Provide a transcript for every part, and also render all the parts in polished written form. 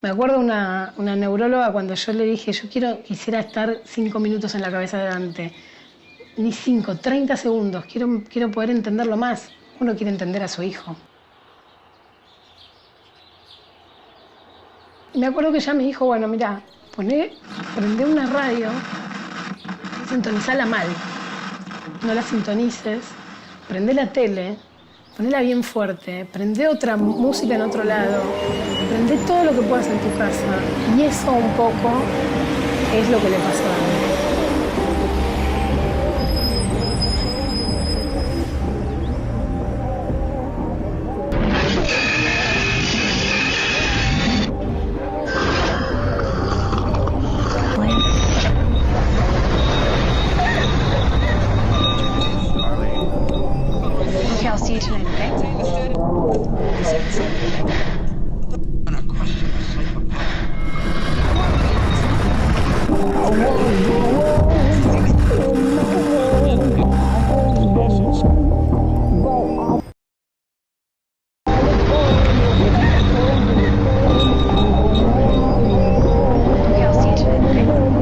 Me acuerdo una neuróloga cuando yo le dije, quisiera estar 5 minutos en la cabeza de Dante. Ni 5, 30 segundos. Quiero poder entenderlo más. Uno quiere entender a su hijo. Y me acuerdo que ella me dijo, bueno, mira, prende una radio, sintonizala mal. No la sintonices, prende la tele, ponela bien fuerte, prende otra música en otro lado, prende todo lo que puedas en tu casa. Y eso un poco es lo que le pasó a mí. I'll see you tonight, okay? Okay, I'll see you tonight, okay?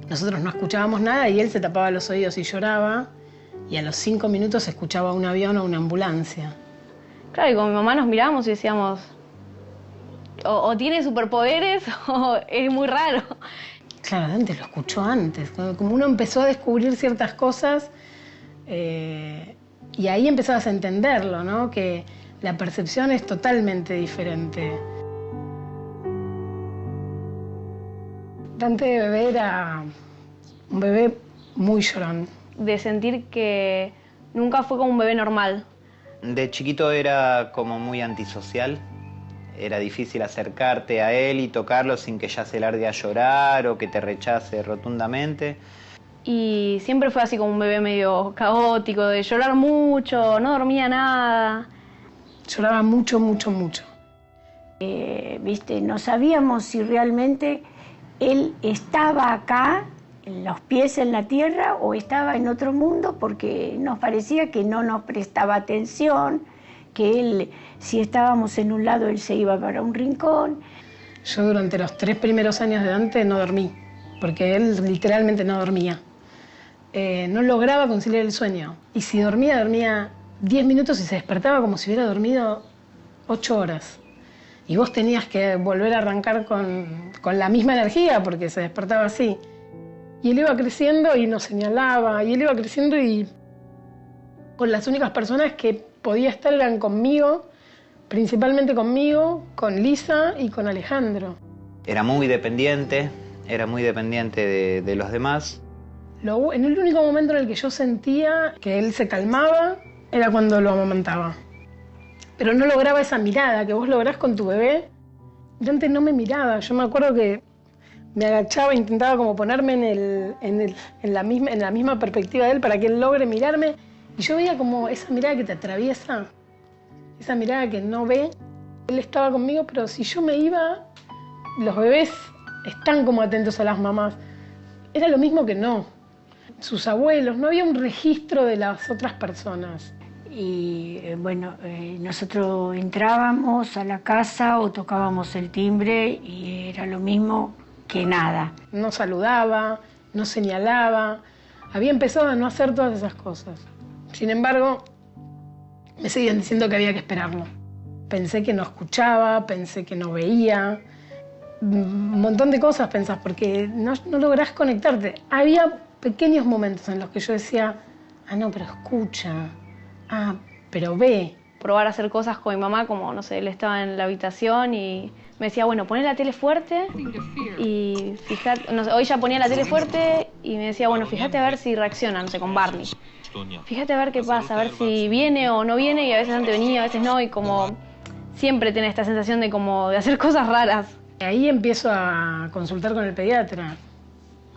Nosotros no escuchábamos nada y él se tapaba los oídos y lloraba. Y a los 5 minutos escuchaba un avión o una ambulancia. Claro, y con mi mamá nos mirábamos y decíamos, o tiene superpoderes o es muy raro. Claro, Dante lo escuchó antes. Como uno empezó a descubrir ciertas cosas y ahí empezabas a entenderlo, ¿no? Que la percepción es totalmente diferente. Dante de bebé era un bebé muy llorón. De sentir que nunca fue como un bebé normal. De chiquito era como muy antisocial. Era difícil acercarte a él y tocarlo sin que ya se largue a llorar o que te rechace rotundamente. Y siempre fue así como un bebé medio caótico, de llorar mucho, no dormía nada. Lloraba mucho, mucho, mucho. ¿Viste? No sabíamos si realmente él estaba acá, en los pies en la tierra, o estaba en otro mundo, porque nos parecía que no nos prestaba atención, que él, si estábamos en un lado, él se iba para un rincón. Yo durante los 3 primeros años de Dante no dormí, porque él literalmente no dormía. No lograba conciliar el sueño. Y si dormía, dormía 10 minutos y se despertaba como si hubiera dormido 8 horas. Y vos tenías que volver a arrancar con la misma energía porque se despertaba así. Y él iba creciendo y nos señalaba, y él iba creciendo y con las únicas personas que podía estar eran conmigo, principalmente conmigo, con Lisa y con Alejandro. Era muy dependiente de los demás. En el único momento en el que yo sentía que él se calmaba era cuando lo amamantaba. Pero no lograba esa mirada que vos lográs con tu bebé. Dante no me miraba. Yo me acuerdo que me agachaba e intentaba como ponerme en la misma perspectiva de él para que él logre mirarme. Y yo veía como esa mirada que te atraviesa, esa mirada que no ve. Él estaba conmigo, pero si yo me iba, los bebés están como atentos a las mamás. Era lo mismo que no. Sus abuelos, no había un registro de las otras personas. Y bueno, nosotros entrábamos a la casa o tocábamos el timbre y era lo mismo que nada. No saludaba, no señalaba. Había empezado a no hacer todas esas cosas. Sin embargo, me seguían diciendo que había que esperarlo. Pensé que no escuchaba, pensé que no veía. Un montón de cosas pensás, porque no lográs conectarte. Había pequeños momentos en los que yo decía, no, pero escucha. Pero ve. Probar a hacer cosas con mi mamá, como, no sé, él estaba en la habitación y me decía, bueno, poné la tele fuerte y fíjate, no sé, hoy ya ponía la tele fuerte y me decía, bueno, fíjate a ver si reacciona, no sé, con Barney. Fíjate a ver qué pasa, a ver si viene o no viene, y a veces antes venía, a veces no, y como siempre tenés esta sensación de como de hacer cosas raras. Ahí empiezo a consultar con el pediatra.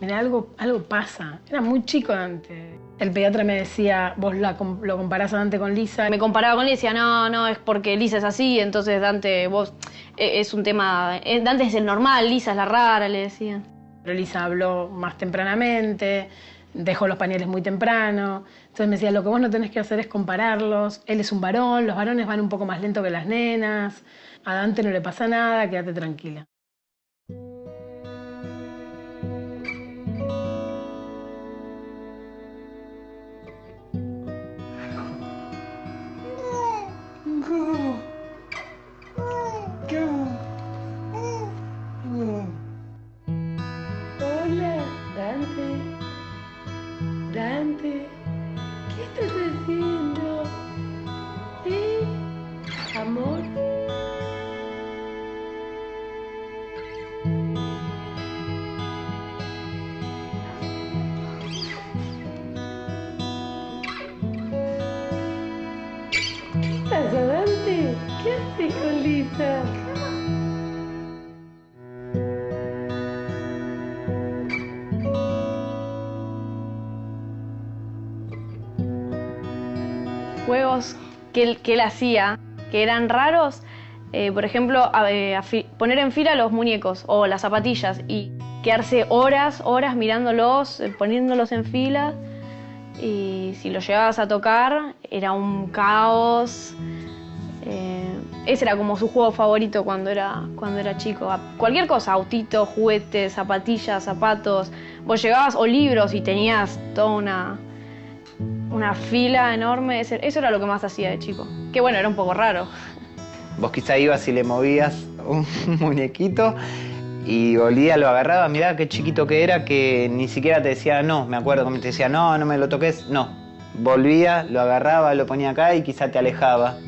Mira, algo pasa. Era muy chico Dante. El pediatra me decía, vos lo comparás a Dante con Lisa. Me comparaba con Lisa y decía, no, es porque Lisa es así, entonces Dante, vos, es un tema, Dante es el normal, Lisa es la rara, le decían. Pero Lisa habló más tempranamente, dejó los pañales muy temprano. Entonces me decía, lo que vos no tenés que hacer es compararlos. Él es un varón, los varones van un poco más lento que las nenas. A Dante no le pasa nada, quédate tranquila. Hola, Dante, ¿qué estás haciendo? Amor. ¿Qué pasa, Dante? ¿Qué haces con Lisa? Juegos que él hacía, que eran raros, por ejemplo, poner en fila los muñecos o las zapatillas y quedarse horas mirándolos, poniéndolos en fila, y si los llevabas a tocar era un caos. Ese era como su juego favorito cuando era chico. Cualquier cosa, autitos, juguetes, zapatillas, zapatos. Vos llegabas, o libros, y tenías toda una fila enorme. Eso era lo que más hacía de chico. Que bueno, era un poco raro. Vos quizá ibas y le movías un muñequito y olía, lo agarraba, mirá qué chiquito que era, que ni siquiera te decía no. Me acuerdo como te decía, no me lo toques, no. Volvía, lo agarraba, lo ponía acá y quizá te alejaba.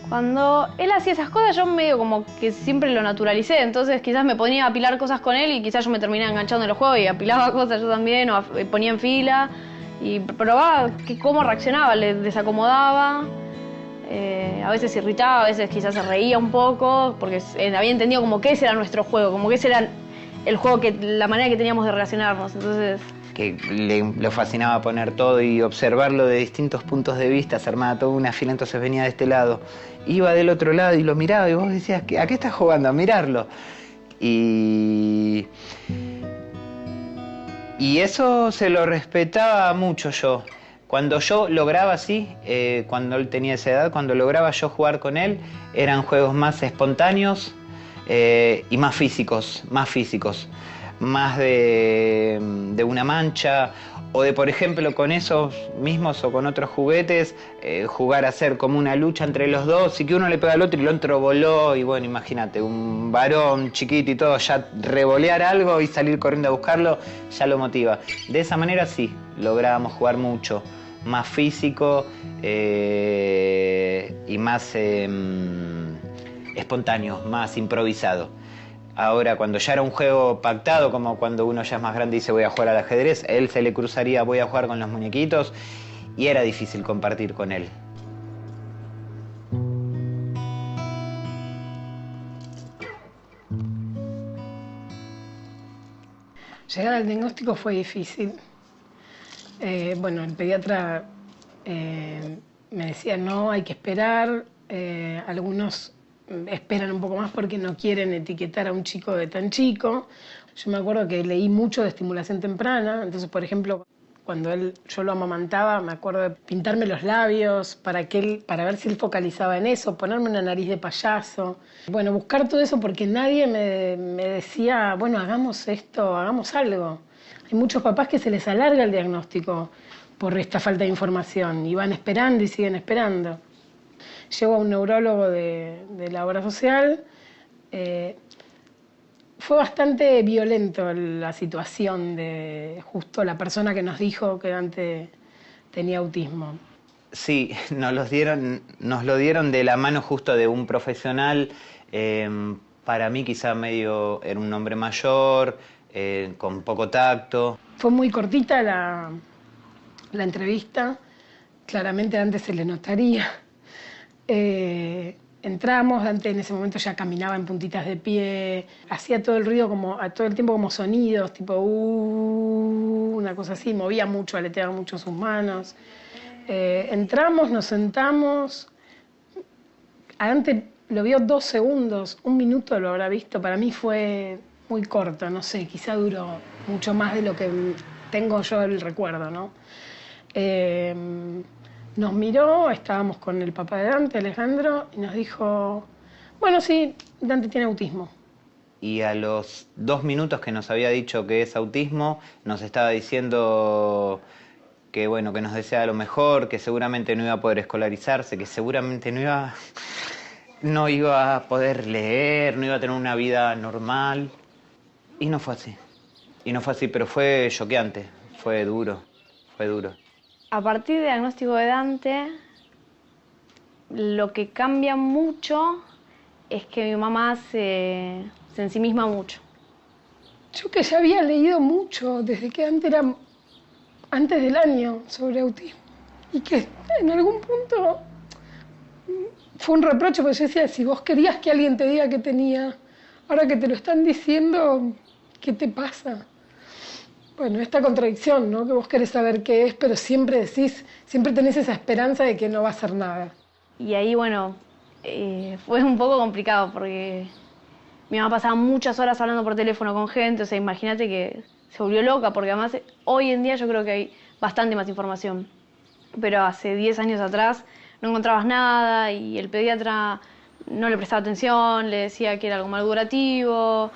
Cuando él hacía esas cosas, yo medio como que siempre lo naturalicé. Entonces quizás me ponía a apilar cosas con él y quizás yo me terminaba enganchando en los juegos y apilaba cosas yo también, o ponía en fila y probaba cómo reaccionaba, le desacomodaba. A veces se irritaba, a veces quizás se reía un poco, porque había entendido como que ese era nuestro juego, como que ese era el juego, la manera que teníamos de relacionarnos. Entonces, que le fascinaba poner todo y observarlo de distintos puntos de vista, se armaba toda una fila, entonces venía de este lado, iba del otro lado y lo miraba y vos decías, ¿a qué estás jugando? A mirarlo. Y eso se lo respetaba mucho yo. Cuando yo lograba así, cuando él tenía esa edad, cuando lograba yo jugar con él, eran juegos más espontáneos y más físicos, más de una mancha, o de, por ejemplo, con esos mismos o con otros juguetes, jugar a hacer como una lucha entre los dos y que uno le pega al otro y el otro voló, y bueno, imagínate, un varón chiquito y todo, ya revolear algo y salir corriendo a buscarlo, ya lo motiva. De esa manera sí, lográbamos jugar mucho, más físico y más espontáneo, más improvisado. Ahora, cuando ya era un juego pactado, como cuando uno ya es más grande y dice voy a jugar al ajedrez, a él se le cruzaría voy a jugar con los muñequitos y era difícil compartir con él. Llegar al diagnóstico fue difícil. Bueno, el pediatra me decía no, hay que esperar. Algunos esperan un poco más porque no quieren etiquetar a un chico de tan chico. Yo me acuerdo que leí mucho de estimulación temprana, entonces, por ejemplo, cuando yo lo amamantaba, me acuerdo de pintarme los labios para ver si él focalizaba en eso, ponerme una nariz de payaso. Bueno, buscar todo eso porque nadie me decía, bueno, hagamos esto, hagamos algo. Hay muchos papás que se les alarga el diagnóstico por esta falta de información y van esperando y siguen esperando. Llego a un neurólogo de la obra social. Fue bastante violento la situación de justo la persona que nos dijo que Dante tenía autismo. Sí, nos lo dieron de la mano justo de un profesional. Para mí quizá medio era un hombre mayor, con poco tacto. Fue muy cortita la entrevista. Claramente antes se le notaría. entramos, Dante en ese momento ya caminaba en puntitas de pie, hacía todo el ruido, todo el tiempo como sonidos, tipo una cosa así, movía mucho, aleteaba mucho sus manos. Entramos, nos sentamos, a Dante lo vio 2 segundos, 1 minuto lo habrá visto, para mí fue muy corto, no sé, quizá duró mucho más de lo que tengo yo el recuerdo, ¿no? Nos miró, estábamos con el papá de Dante, Alejandro, y nos dijo, bueno, sí, Dante tiene autismo. Y a los 2 minutos que nos había dicho que es autismo, nos estaba diciendo que, bueno, que nos desea lo mejor, que seguramente no iba a poder escolarizarse, que seguramente no iba a poder leer, no iba a tener una vida normal. Y no fue así. Y no fue así, pero fue choqueante, fue duro, fue duro. A partir del diagnóstico de Dante, lo que cambia mucho es que mi mamá se ensimisma mucho. Yo que ya había leído mucho desde que Dante era antes del año sobre autismo y que en algún punto fue un reproche, porque yo decía, si vos querías que alguien te diga que tenía, ahora que te lo están diciendo, ¿qué te pasa? Bueno, esta contradicción, ¿no? Que vos querés saber qué es, pero siempre tenés esa esperanza de que no va a hacer nada. Y ahí, bueno, fue un poco complicado porque mi mamá pasaba muchas horas hablando por teléfono con gente, o sea, imagínate que se volvió loca, porque además hoy en día yo creo que hay bastante más información. Pero hace 10 años atrás no encontrabas nada y el pediatra no le prestaba atención, le decía que era algo malogrativo.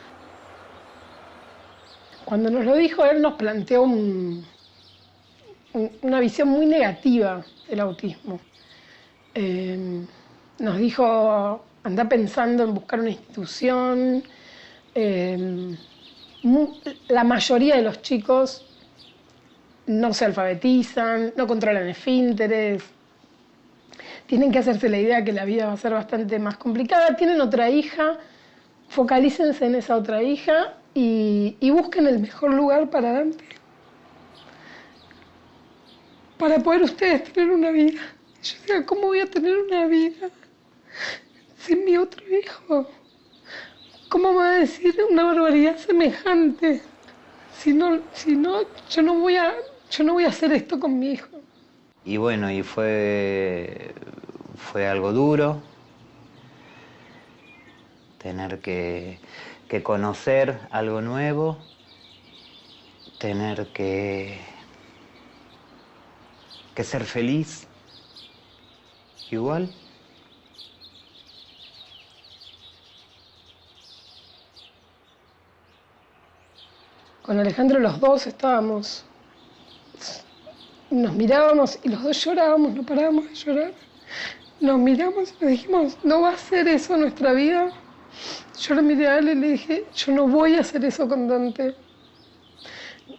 Cuando nos lo dijo, él nos planteó una visión muy negativa del autismo. Nos dijo, anda pensando en buscar una institución. La mayoría de los chicos no se alfabetizan, no controlan esfínteres, tienen que hacerse la idea que la vida va a ser bastante más complicada. Tienen otra hija, focalícense en esa otra hija y busquen el mejor lugar para Dante, para poder ustedes tener una vida. Yo decía, ¿cómo voy a tener una vida sin mi otro hijo? ¿Cómo me va a decir una barbaridad semejante? Si no, yo no voy a hacer esto con mi hijo. Y bueno, y fue algo duro tener que conocer algo nuevo, tener que ser feliz igual. Con Alejandro los dos estábamos, nos mirábamos y los dos llorábamos, no parábamos de llorar. Nos miramos y nos dijimos, no va a ser eso nuestra vida. Yo le miré a él y le dije, yo no voy a hacer eso con Dante.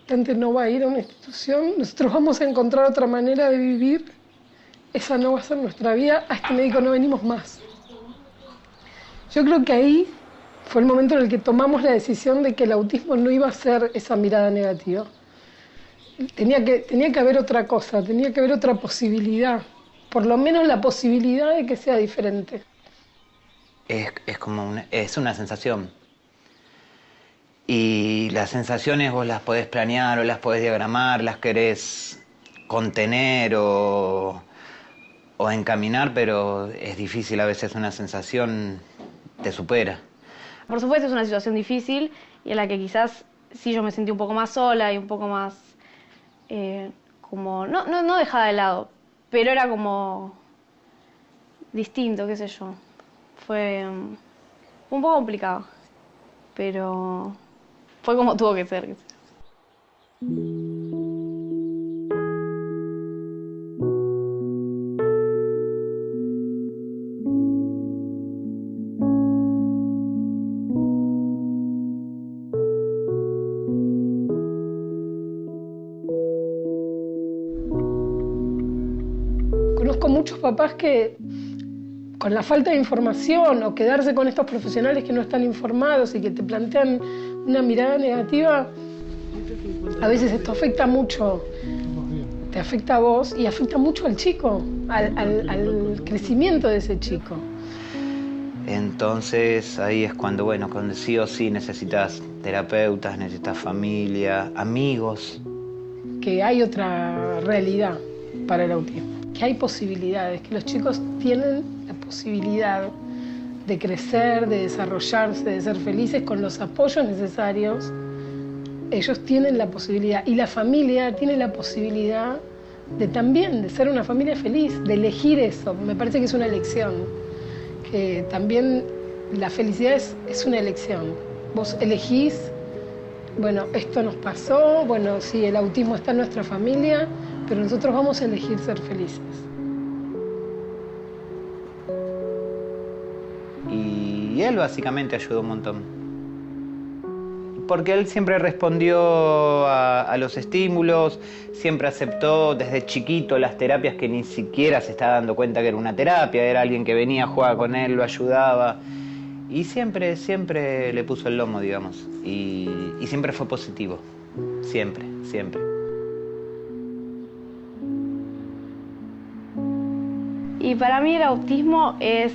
Dante no va a ir a una institución, nosotros vamos a encontrar otra manera de vivir. Esa no va a ser nuestra vida, a este médico no venimos más. Yo creo que ahí fue el momento en el que tomamos la decisión de que el autismo no iba a ser esa mirada negativa. Tenía que haber otra cosa, tenía que haber otra posibilidad, por lo menos la posibilidad de que sea diferente. Es una sensación. Y las sensaciones vos las podés planear o las podés diagramar, las querés contener o encaminar, pero es difícil a veces, una sensación te supera. Por supuesto es una situación difícil y en la que quizás sí yo me sentí un poco más sola y un poco más como, no dejada de lado, pero era como distinto, qué sé yo. Fue un poco complicado, pero fue como tuvo que ser. Conozco muchos papás que con la falta de información o quedarse con estos profesionales que no están informados y que te plantean una mirada negativa, a veces esto afecta mucho, te afecta a vos y afecta mucho al chico, al crecimiento de ese chico. Entonces ahí es cuando, bueno, cuando sí o sí necesitas terapeutas, necesitas familia, amigos. Que hay otra realidad para el autismo, que hay posibilidades, que los chicos tienen la posibilidad de crecer, de desarrollarse, de ser felices con los apoyos necesarios. Ellos tienen la posibilidad y la familia tiene la posibilidad de también de ser una familia feliz, de elegir eso. Me parece que es una elección. Que también la felicidad es una elección. Vos elegís, bueno, esto nos pasó, bueno, sí, el autismo está en nuestra familia, pero nosotros vamos a elegir ser felices. Y él básicamente ayudó un montón. Porque él siempre respondió a los estímulos, siempre aceptó desde chiquito las terapias que ni siquiera se estaba dando cuenta que era una terapia, era alguien que venía, jugaba con él, lo ayudaba. Y siempre le puso el lomo, digamos. Y siempre fue positivo. Siempre. Y para mí el autismo es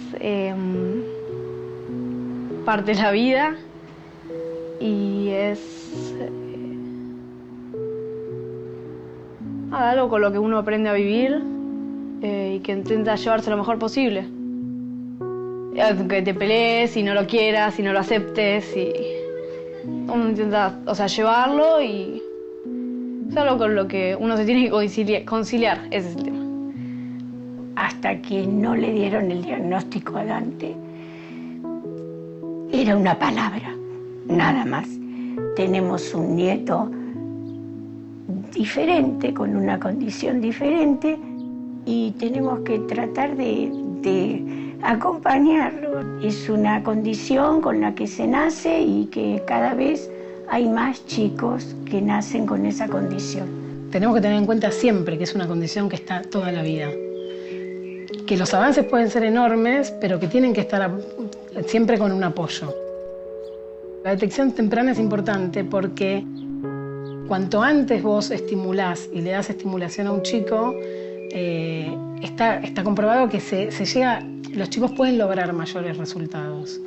parte de la vida y es algo con lo que uno aprende a vivir y que intenta llevarse lo mejor posible. Aunque te pelees y no lo quieras y no lo aceptes, y uno intenta, llevarlo, y es algo con lo que uno se tiene que conciliar, ese es el tema. Hasta que no le dieron el diagnóstico a Dante, era una palabra, nada más. Tenemos un nieto diferente, con una condición diferente, y tenemos que tratar de acompañarlo. Es una condición con la que se nace y que cada vez hay más chicos que nacen con esa condición. Tenemos que tener en cuenta siempre que es una condición que está toda la vida. Que los avances pueden ser enormes, pero que tienen que estar siempre con un apoyo. La detección temprana es importante porque cuanto antes vos estimulás y le das estimulación a un chico, está comprobado que los chicos pueden lograr mayores resultados.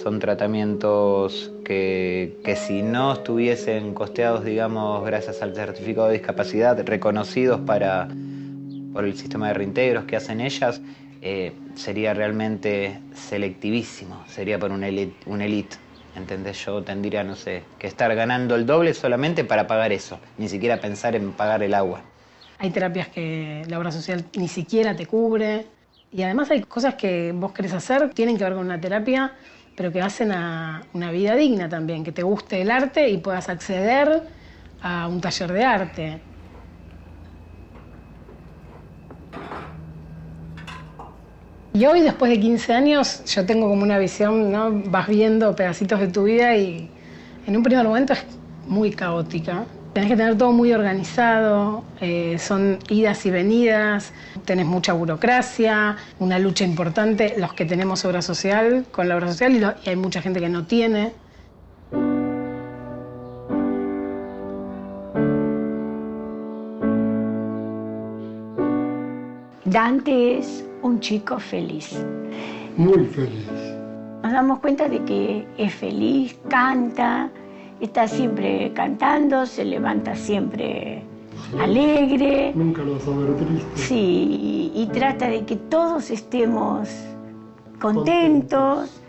Son tratamientos que si no estuviesen costeados, digamos, gracias al certificado de discapacidad, reconocidos por el sistema de reintegros que hacen ellas, sería realmente selectivísimo, sería por un elite. ¿Entendés? Yo tendría, no sé, que estar ganando el doble solamente para pagar eso, ni siquiera pensar en pagar el agua. Hay terapias que la obra social ni siquiera te cubre, y además hay cosas que vos querés hacer, tienen que ver con una terapia, pero que hacen a una vida digna también, que te guste el arte y puedas acceder a un taller de arte. Y hoy, después de 15 años, yo tengo como una visión, ¿no? Vas viendo pedacitos de tu vida y en un primer momento es muy caótica. Tenés que tener todo muy organizado, son idas y venidas, tenés mucha burocracia, una lucha importante, los que tenemos obra social, con la obra social, y hay mucha gente que no tiene. Dante es un chico feliz. Muy feliz. Nos damos cuenta de que es feliz, canta, está siempre cantando, se levanta siempre alegre. Nunca lo vas a ver triste. Sí, y trata de que todos estemos contentos.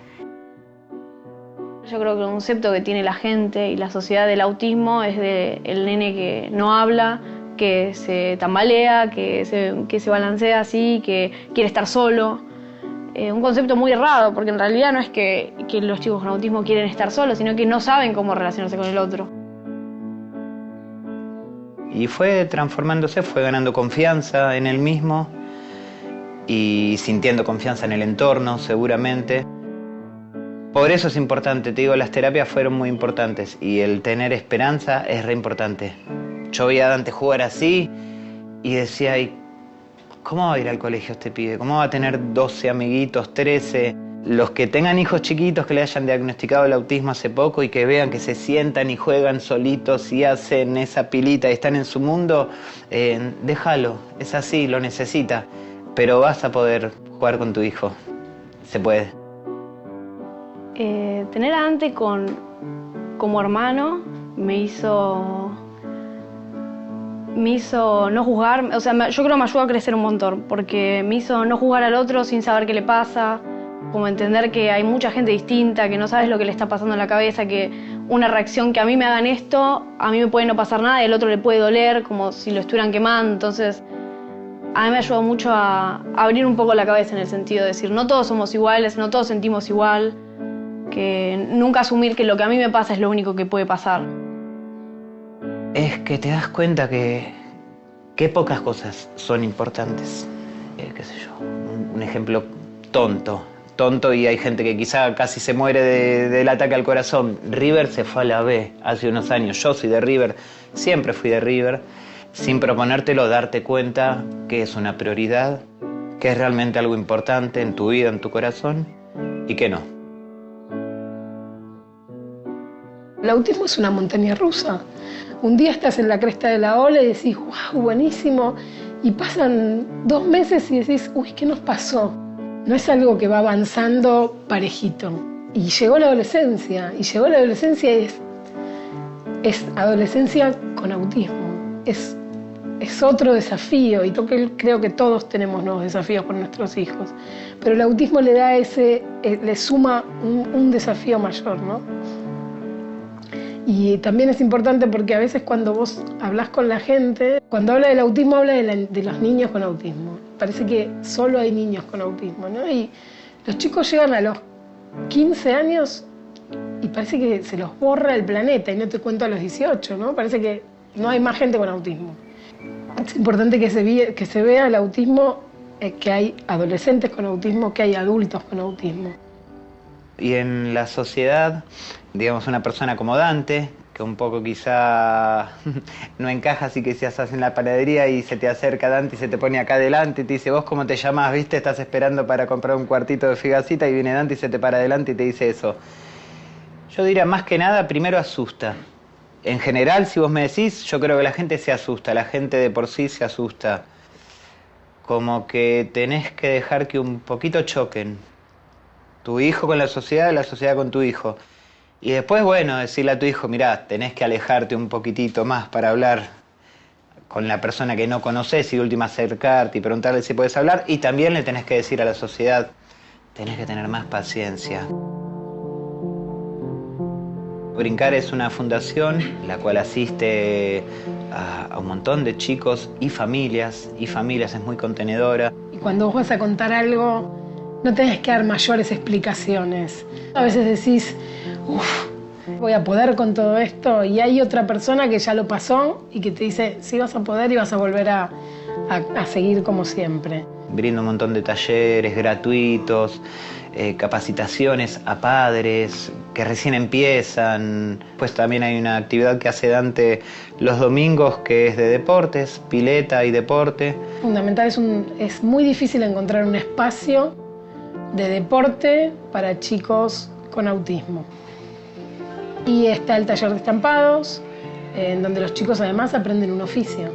Yo creo que el concepto que tiene la gente y la sociedad del autismo es de el nene que no habla, que se tambalea, que se balancea así, que quiere estar solo. Un concepto muy errado, porque en realidad no es que los chicos con autismo quieren estar solos, sino que no saben cómo relacionarse con el otro. Y fue transformándose, fue ganando confianza en él mismo y sintiendo confianza en el entorno, seguramente. Por eso es importante, te digo, las terapias fueron muy importantes y el tener esperanza es re importante. Yo veía a Dante jugar así y decía, ¿cómo va a ir al colegio este pibe? ¿Cómo va a tener 12 amiguitos, 13? Los que tengan hijos chiquitos que le hayan diagnosticado el autismo hace poco y que vean que se sientan y juegan solitos y hacen esa pilita y están en su mundo, déjalo, es así, lo necesita. Pero vas a poder jugar con tu hijo, se puede. Tener a Dante como hermano me hizo no juzgar, o sea, yo creo que me ayudó a crecer un montón, porque me hizo no juzgar al otro sin saber qué le pasa, como entender que hay mucha gente distinta, que no sabes lo que le está pasando en la cabeza, que una reacción que a mí me hagan esto, a mí me puede no pasar nada y al otro le puede doler, como si lo estuvieran quemando. Entonces, a mí me ayudó mucho a abrir un poco la cabeza en el sentido de decir, no todos somos iguales, no todos sentimos igual, que nunca asumir que lo que a mí me pasa es lo único que puede pasar. Es que te das cuenta que pocas cosas son importantes. Qué sé yo, un ejemplo tonto, y hay gente que quizá casi se muere del ataque al corazón. River se fue a la B hace unos años. Yo soy de River, siempre fui de River. Sin proponértelo, darte cuenta que es una prioridad, que es realmente algo importante en tu vida, en tu corazón, y que no. El autismo es una montaña rusa. Un día estás en la cresta de la ola y decís, wow, buenísimo, y pasan 2 meses y decís, uy, ¿qué nos pasó? No es algo que va avanzando parejito. Y llegó la adolescencia, y es adolescencia con autismo. Es otro desafío, y creo que todos tenemos nuevos desafíos con nuestros hijos. Pero el autismo le da le suma un desafío mayor, ¿no? Y también es importante porque a veces cuando vos hablás con la gente, cuando habla del autismo, habla de los niños con autismo. Parece que solo hay niños con autismo, ¿no? Y los chicos llegan a los 15 años y parece que se los borra el planeta, y no te cuento a los 18, ¿no? Parece que no hay más gente con autismo. Es importante que se vea el autismo, que hay adolescentes con autismo, que hay adultos con autismo. Y en la sociedad, digamos, una persona como Dante, que un poco quizá no encaja, así que si estás en la panadería y se te acerca Dante y se te pone acá adelante y te dice, ¿vos cómo te llamás? ¿Viste? Estás esperando para comprar un cuartito de figacita y viene Dante y se te para adelante y te dice eso. Yo diría, más que nada, primero asusta. En general, si vos me decís, yo creo que la gente se asusta, la gente de por sí se asusta. Como que tenés que dejar que un poquito choquen. Tu hijo con la sociedad con tu hijo. Y después, bueno, decirle a tu hijo, mirá, tenés que alejarte un poquitito más para hablar con la persona que no conoces y de última acercarte y preguntarle si puedes hablar. Y también le tenés que decir a la sociedad, tenés que tener más paciencia. Brincar es una fundación la cual asiste a un montón de chicos y familias, es muy contenedora. Y cuando vos vas a contar algo, no tenés que dar mayores explicaciones. A veces decís, voy a poder con todo esto, y hay otra persona que ya lo pasó y que te dice, sí vas a poder y vas a volver a seguir como siempre. Brindo un montón de talleres gratuitos, capacitaciones a padres que recién empiezan. Pues también hay una actividad que hace Dante los domingos que es de deportes, pileta y deporte. Fundamental, es muy difícil encontrar un espacio de deporte para chicos con autismo. Y está el taller de estampados, en donde los chicos además aprenden un oficio.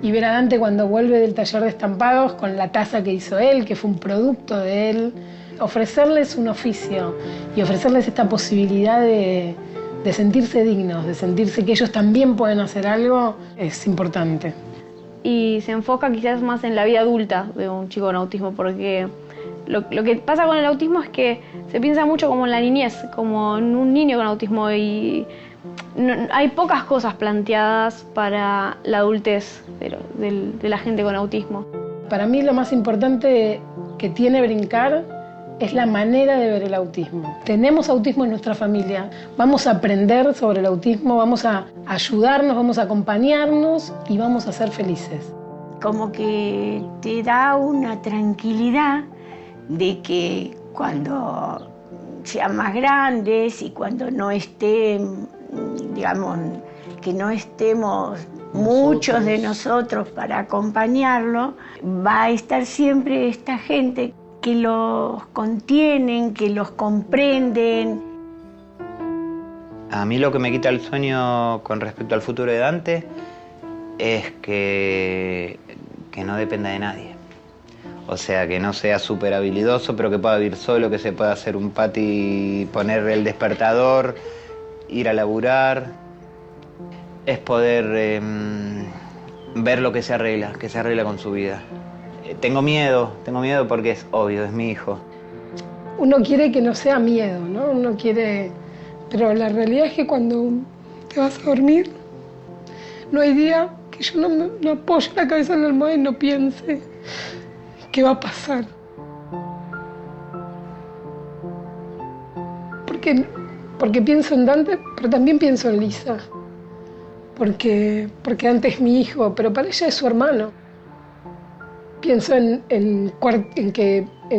Y ver a Dante cuando vuelve del taller de estampados con la taza que hizo él, que fue un producto de él, ofrecerles un oficio y ofrecerles esta posibilidad de sentirse dignos, de sentirse que ellos también pueden hacer algo, es importante. Y se enfoca quizás más en la vida adulta de un chico con autismo, porque lo que pasa con el autismo es que se piensa mucho como en la niñez, como en un niño con autismo, y hay pocas cosas planteadas para la adultez de la gente con autismo. Para mí lo más importante que tiene Brincar es la manera de ver el autismo. Tenemos autismo en nuestra familia, vamos a aprender sobre el autismo, vamos a ayudarnos, vamos a acompañarnos y vamos a ser felices. Como que te da una tranquilidad de que cuando sean más grandes y cuando no estén, digamos, que no estemos muchos de nosotros para acompañarlo, va a estar siempre esta gente que los contienen, que los comprenden. A mí lo que me quita el sueño con respecto al futuro de Dante es que no dependa de nadie. O sea, que no sea súper habilidoso, pero que pueda vivir solo, que se pueda hacer un pati, poner el despertador, ir a laburar. Es poder ver lo que se arregla con su vida. Tengo miedo porque es obvio, es mi hijo. Uno quiere que no sea miedo, ¿no? Uno quiere... Pero la realidad es que cuando te vas a dormir, no hay día que yo no apoye la cabeza en la almohada y no piense qué va a pasar. Porque pienso en Dante, pero también pienso en Lisa. Porque Dante es mi hijo, pero para ella es su hermano. Pienso en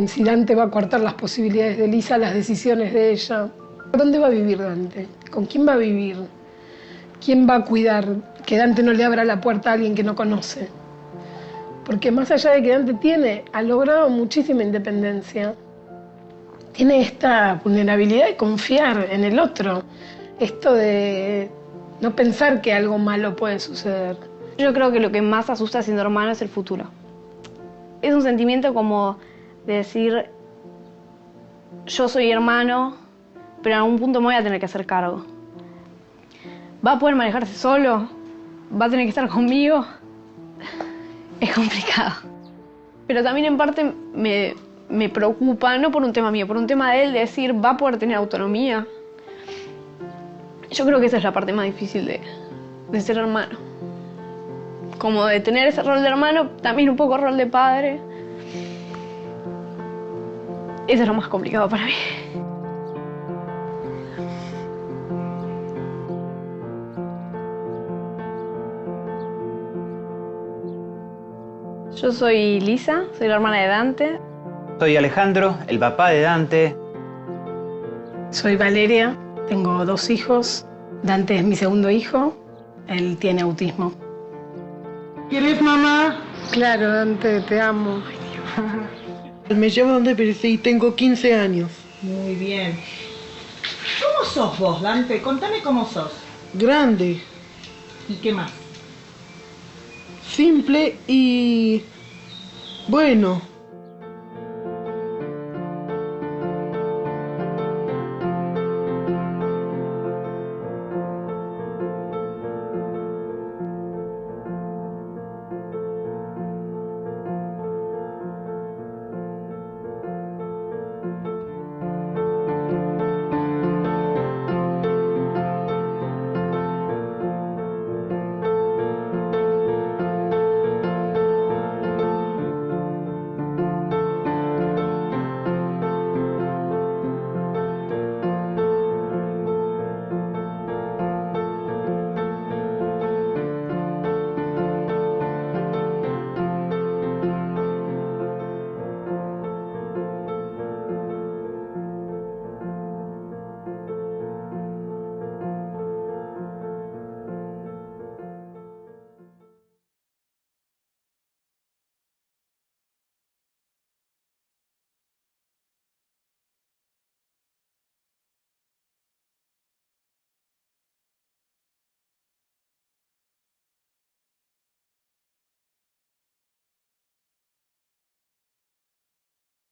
si Dante va a coartar las posibilidades de Lisa, las decisiones de ella. ¿Dónde va a vivir Dante? ¿Con quién va a vivir? ¿Quién va a cuidar que Dante no le abra la puerta a alguien que no conoce? Porque más allá de que ha logrado muchísima independencia, tiene esta vulnerabilidad de confiar en el otro. Esto de no pensar que algo malo puede suceder. Yo creo que lo que más asusta siendo hermano es el futuro. Es un sentimiento como de decir, yo soy hermano, pero en algún punto me voy a tener que hacer cargo. ¿Va a poder manejarse solo? ¿Va a tener que estar conmigo? Es complicado. Pero también en parte me preocupa, no por un tema mío, por un tema de él, de decir, ¿va a poder tener autonomía? Yo creo que esa es la parte más difícil de ser hermano. Como de tener ese rol de hermano, también un poco rol de padre. Eso es lo más complicado para mí. Yo soy Lisa, soy la hermana de Dante. Soy Alejandro, el papá de Dante. Soy Valeria, tengo 2 hijos. Dante es mi segundo hijo, él tiene autismo. ¿Quieres, mamá? Claro, Dante, te amo. Me llamo Dante y tengo 15 años. Muy bien. ¿Cómo sos vos, Dante? Contame cómo sos. Grande, ¿Y qué más? simple y bueno.